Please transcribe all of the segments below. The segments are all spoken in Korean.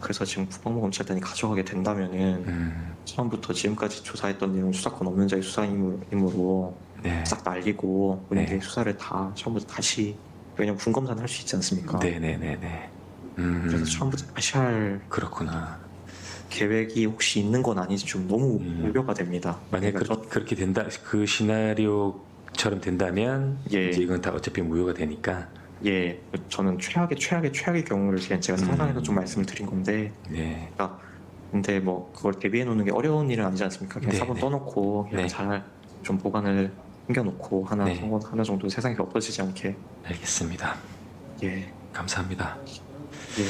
그래서 지금 국방부검찰단이 가져가게 된다면은 처음부터 지금까지 조사했던 내용 수사권 없는 자의 수사임으로 네. 싹 날리고 본인들이 네. 수사를 다 처음부터 다시, 왜냐면 군검사는 할 수 있지 않습니까? 네네네네. 그래서 처음부터 다시 할 그렇구나. 계획이 혹시 있는 건 아닌지 좀 너무 음. 우려가 됩니다. 만약 그러니까 그렇게 된다, 그 시나리오처럼 된다면 예. 이제 이건 다 어차피 무효가 되니까. 예, 저는 최악의 경우를 제가 상상해서 좀 말씀을 드린 건데, 네. 그러니까 근데 뭐 그걸 대비해 놓는 게 어려운 일은 아니지 않습니까? 그냥 네, 사본 네. 떠놓고 그냥 네. 잘 좀 보관을 숨겨놓고 하나 네. 하나 정도 세상에서 없어지지 않게. 알겠습니다. 예, 감사합니다. 예.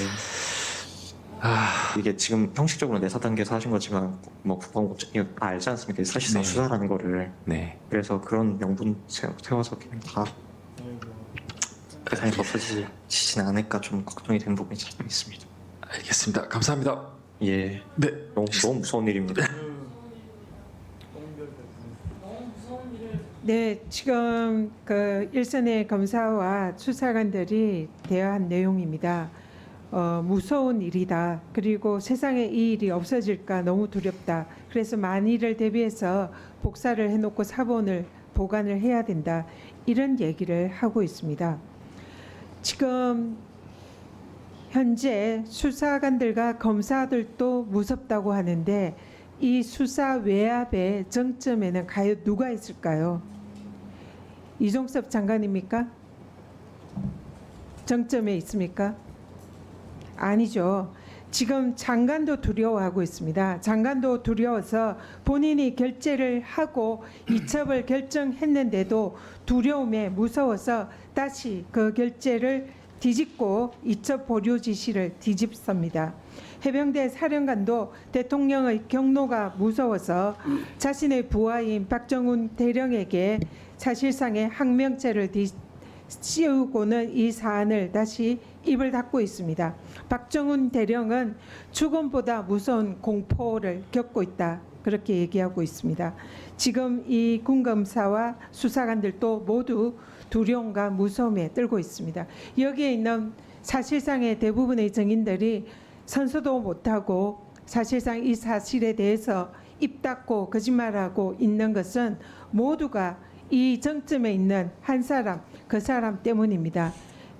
이게 지금 형식적으로 내사 단계에서 하신 거지만 뭐 국방부 이거 다 알지 않습니까? 사실상 네. 수사라는 거를. 네. 그래서 그런 명분 세워서 그냥 다 세상에서 없어지지는 않을까 좀 걱정이 되는 부분이 참 있습니다. 알겠습니다. 감사합니다. 예, 네. 너무 무서운 일입니다. 네, 지금 그 일선의 검사와 수사관들이 대화한 내용입니다. 무서운 일이다. 그리고 세상에 이 일이 없어질까 너무 두렵다. 그래서 만일을 대비해서 복사를 해놓고 사본을 보관을 해야 된다. 이런 얘기를 하고 있습니다. 지금 현재 수사관들과 검사들도 무섭다고 하는데 이 수사 외압의 정점에는 과연 누가 있을까요? 이종섭 장관입니까? 정점에 있습니까? 아니죠. 지금 장관도 두려워하고 있습니다. 장관도 두려워서 본인이 결재를 하고 이첩을 결정했는데도 두려움에 무서워서 다시 그 결재를 뒤집고 이첩 보류 지시를 뒤집습니다. 해병대 사령관도 대통령의 경로가 무서워서 자신의 부하인 박정훈 대령에게 사실상의 항명죄를 씌우고는 이 사안을 다시 입을 닫고 있습니다. 박정훈 대령은 죽음보다 무서운 공포를 겪고 있다. 그렇게 얘기하고 있습니다. 지금 이 군검사와 수사관들도 모두 두려움과 무서움에 떨고 있습니다. 여기에 있는 사실상의 대부분의 증인들이 선서도 못하고 사실상 이 사실에 대해서 입 닫고 거짓말하고 있는 것은 모두가 이 정점에 있는 한 사람, 그 사람 때문입니다.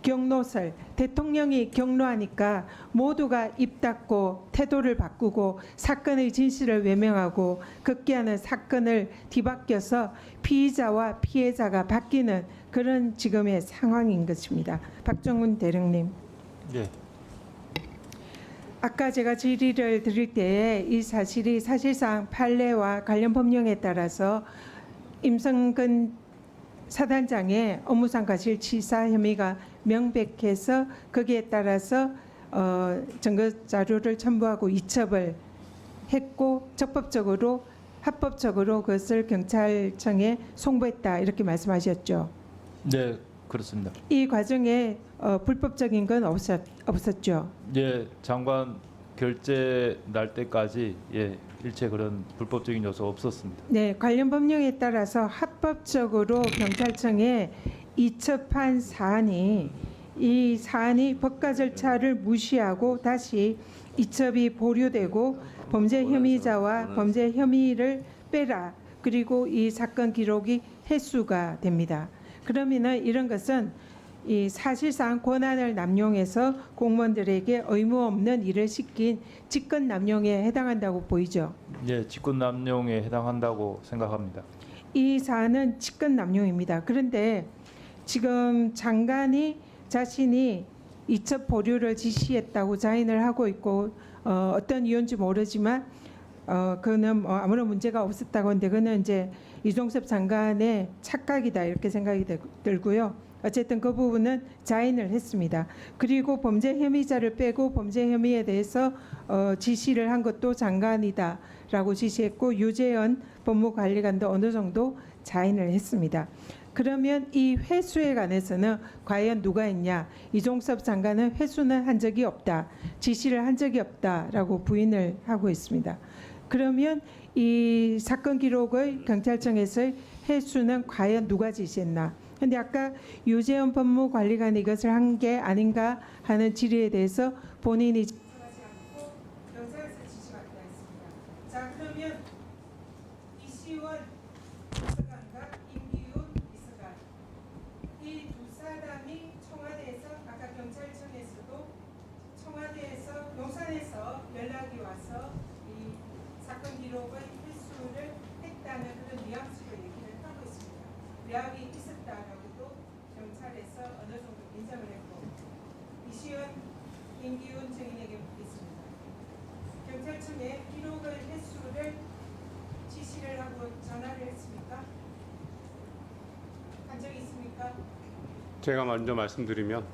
경로설, 대통령이 경로하니까 모두가 입 닫고 태도를 바꾸고 사건의 진실을 외명하고 급기야는 사건을 뒤바뀌어서 피의자와 피해자가 바뀌는 그런 지금의 상황인 것입니다. 박정훈 대령님. 예. 아까 제가 질의를 드릴 때에 이 사실이 사실상 판례와 관련 법령에 따라서 임성근 사단장의 업무상 과실치사 혐의가 명백해서 거기에 따라서 증거 자료를 첨부하고 이첩을 했고 적법적으로 합법적으로 그것을 경찰청에 송부했다 이렇게 말씀하셨죠. 네, 그렇습니다. 이 과정에 불법적인 건 없었죠. 예, 장관 결재 날 때까지 일체 그런 불법적인 요소 없었습니다. 네, 관련 법령에 따라서 합법적으로 경찰청에 이첩한 사안이 이 사안이 법과 절차를 무시하고 다시 이첩이 보류되고 범죄 혐의자와 범죄 혐의를 빼라. 그리고 이 사건 기록이 해수가 됩니다. 그러면은 이런 것은 이 사실상 권한을 남용해서 공무원들에게 의무 없는 일을 시킨 직권 남용에 해당한다고 보이죠. 예, 직권 남용에 해당한다고 생각합니다. 이 사안은 직권 남용입니다. 그런데 지금 장관이 자신이 이첩 보류를 지시했다고 자인을 하고 있고 어떤 이유인지 모르지만 그는 뭐 아무런 문제가 없었다고 하는데 그는 이제 이종섭 장관의 착각이다 이렇게 생각이 들고요. 어쨌든 그 부분은 자인을 했습니다. 그리고 범죄 혐의자를 빼고 범죄 혐의에 대해서 지시를 한 것도 장관이다라고 지시했고 유재현 법무관리관도 어느 정도 자인을 했습니다. 그러면 이 회수에 관해서는 과연 누가 했냐? 이종섭 장관은 회수는 한 적이 없다. 지시를 한 적이 없다라고 부인을 하고 있습니다. 그러면 이 사건 기록의 경찰청에서의 회수는 과연 누가 지시했나? 근데 아까 유재현 법무관리관이 이것을 한 게 아닌가 하는 질의에 대해서 본인이 윤기훈 증인에게 묻겠습니다. 경찰청에 기록을 횟수를 지시를 하고 전화를 했습니까? 한 적이 있습니까? 제가 먼저 말씀드리면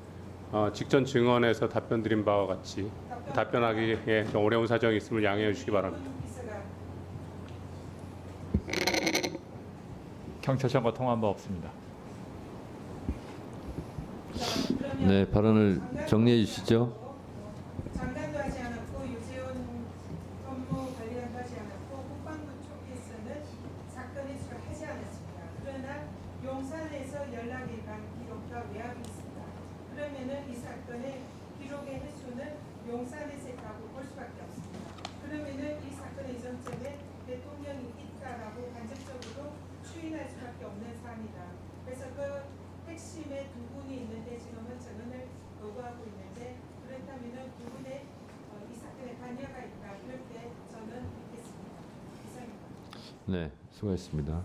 직전 증언에서 답변드린 바와 같이 답변하기에 좀 어려운 사정이 있음을 양해해 주시기 바랍니다. 비서가 경찰청과 통화한 바 없습니다. 그러면 네, 발언을 정리해 주시죠. 장관도 하지 않았고 유재원 법무관리관도 하지 않았고 국방부 쪽에서는 사건 해수를 하지 않았습니다. 그러나 용산에서 연락이 간 기록과 외압이 있습니다. 그러면은 이 사건의 기록의 횟수는 용산에서 했다고 볼 수밖에 없습니다. 그러면은 이 사건의 이전점에 대통령이 있다라고 간접적으로 추인할 수밖에 없는 사안이다. 그래서 그 핵심의 두 분이 있는데 지금은 증언을 요구하고 있는데 그렇다면은 두 분의 이 사건에 관여가 있다. 그렇게 저는 믿겠습니다. 이상입니다. 네, 수고하셨습니다.